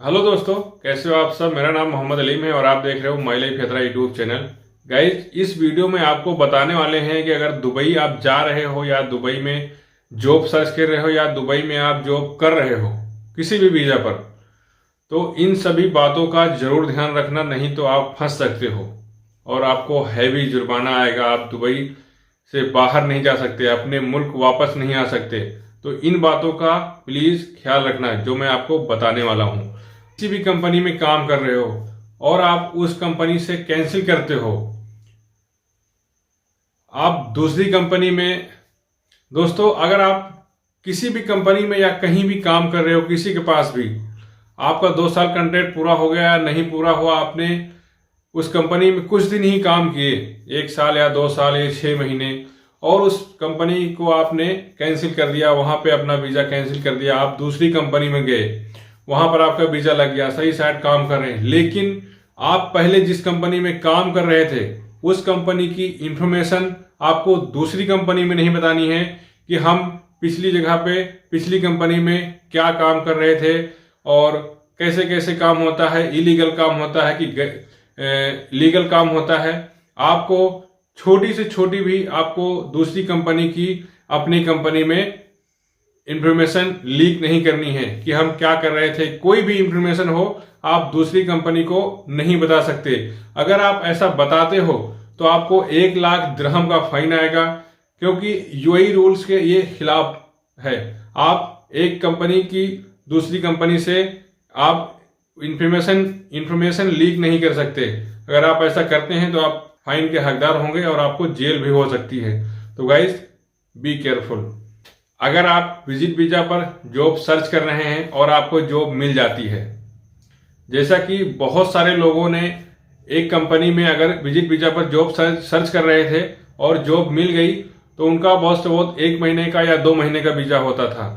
Hello दोस्तों, कैसे हो आप सब। मेरा नाम मोहम्मद अलीम है और आप देख रहे हो माई लाइफ यात्रा यूट्यूब चैनल। गाइज, इस वीडियो में आपको बताने वाले हैं कि अगर दुबई आप जा रहे हो या दुबई में जॉब सर्च कर रहे हो या दुबई में आप जॉब कर रहे हो किसी भी वीज़ा पर, तो इन सभी बातों का जरूर ध्यान रखना, नहीं तो आप फंस सकते हो और आपको हैवी जुर्माना आएगा। आप दुबई से बाहर नहीं जा सकते, अपने मुल्क वापस नहीं आ सकते। तो इन बातों का प्लीज ख्याल रखना जो मैं आपको बताने वाला हूं। किसी भी कंपनी में काम कर रहे हो और आप उस कंपनी से कैंसिल करते हो, आप दूसरी कंपनी में, दोस्तों अगर आप किसी भी कंपनी में या कहीं भी काम कर रहे हो, किसी के पास भी आपका 2 साल कॉन्ट्रैक्ट पूरा हो गया, नहीं पूरा हुआ, आपने उस कंपनी में कुछ दिन ही काम किए, 1 साल या 2 साल या 6 महीने, और उस कंपनी को आपने कैंसिल कर दिया, वहां पे अपना वीजा कैंसिल कर दिया, आप दूसरी कंपनी में गए, वहां पर आपका वीजा लग गया, सही साइड काम कर रहे हैं, लेकिन आप पहले जिस कंपनी में काम कर रहे थे उस कंपनी की इंफॉर्मेशन आपको दूसरी कंपनी में नहीं बतानी है कि हम पिछली जगह पे पिछली कंपनी में क्या काम कर रहे थे और कैसे कैसे काम होता है, इलीगल काम होता है कि लीगल काम होता है। आपको छोटी से छोटी भी आपको दूसरी कंपनी की अपनी कंपनी में इंफॉर्मेशन लीक नहीं करनी है कि हम क्या कर रहे थे। कोई भी इंफॉर्मेशन हो आप दूसरी कंपनी को नहीं बता सकते। अगर आप ऐसा बताते हो तो आपको 1 लाख दिरहम का फाइन आएगा, क्योंकि यूएई रूल्स के ये खिलाफ है। आप एक कंपनी की दूसरी कंपनी से आप इंफॉर्मेशन लीक नहीं कर सकते। अगर आप ऐसा करते हैं तो आप फाइन के हकदार होंगे और आपको जेल भी हो सकती है। तो गाइस, बी केयरफुल। अगर आप विजिट वीजा पर जॉब सर्च कर रहे हैं और आपको जॉब मिल जाती है, जैसा कि बहुत सारे लोगों ने एक कंपनी में अगर विजिट वीजा पर जॉब सर्च कर रहे थे और जॉब मिल गई तो उनका बहुत से बहुत 1 महीने का या 2 महीने का वीजा होता था।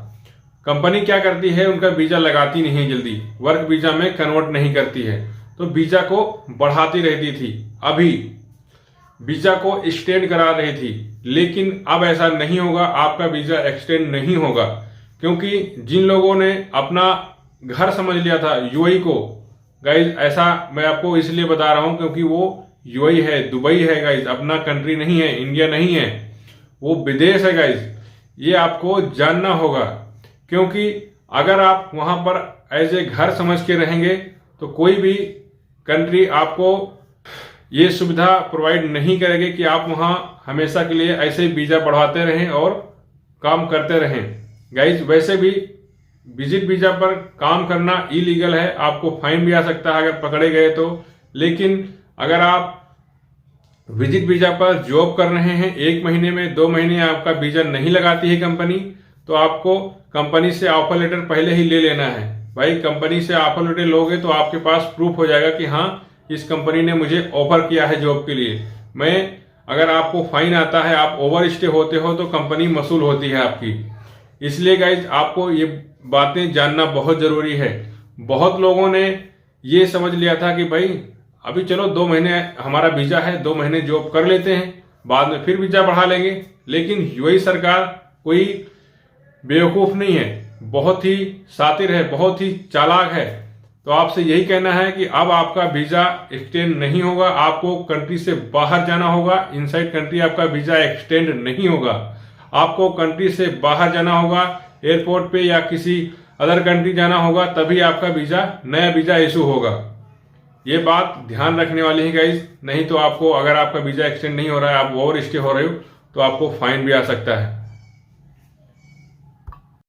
कंपनी क्या करती है, उनका वीजा लगाती नहीं है, जल्दी वर्क वीजा में कन्वर्ट नहीं करती है, तो वीजा को बढ़ाती रहती थी, अभी वीजा को एक्सटेंड करा रही थी। लेकिन अब ऐसा नहीं होगा, आपका वीजा एक्सटेंड नहीं होगा, क्योंकि जिन लोगों ने अपना घर समझ लिया था यूएई को, गाइज ऐसा मैं आपको इसलिए बता रहा हूं क्योंकि वो यूएई है, दुबई है गाइज, अपना कंट्री नहीं है, इंडिया नहीं है, वो विदेश है गाइज। ये आपको जानना होगा, क्योंकि अगर आप वहां पर एज ए घर समझ के रहेंगे तो कोई भी कंट्री आपको ये सुविधा प्रोवाइड नहीं करेगी कि आप वहां हमेशा के लिए ऐसे ही वीजा बढ़ाते रहें और काम करते रहें। गाइज, वैसे भी विजिट वीजा पर काम करना इलीगल है, आपको फाइन भी आ सकता है अगर पकड़े गए तो। लेकिन अगर आप विजिट वीजा पर जॉब कर रहे हैं, 1 महीने में 2 महीने आपका वीजा नहीं लगाती है कंपनी, तो आपको कंपनी से ऑफर लेटर पहले ही ले लेना है। भाई, कंपनी से ऑफर लेटर लोगे तो आपके पास प्रूफ हो जाएगा कि हाँ, इस कंपनी ने मुझे ऑफर किया है जॉब के लिए। अगर आपको फाइन आता है, आप ओवर स्टे होते हो, तो कंपनी मसूल होती है आपकी। इसलिए गाइज, आपको ये बातें जानना बहुत जरूरी है। बहुत लोगों ने ये समझ लिया था कि भाई अभी चलो 2 महीने हमारा वीजा है, 2 महीने जॉब कर लेते हैं, बाद में फिर वीजा बढ़ा लेंगे। लेकिन यूएई सरकार कोई बेवकूफ नहीं है, बहुत ही शातिर है, बहुत ही चालाक है। तो आपसे यही कहना है कि अब आपका वीजा एक्सटेंड नहीं होगा, आपको कंट्री से बाहर जाना होगा। इनसाइड कंट्री आपका वीजा एक्सटेंड नहीं होगा, आपको कंट्री से बाहर जाना होगा, एयरपोर्ट पे या किसी अदर कंट्री जाना होगा, तभी आपका वीजा नया वीजा इशू होगा। ये बात ध्यान रखने वाली है गाइज, नहीं तो आपको, अगर आपका वीजा एक्सटेंड नहीं हो रहा है, आप ओवर स्टे हो रहे हो, तो आपको फाइन भी आ सकता है।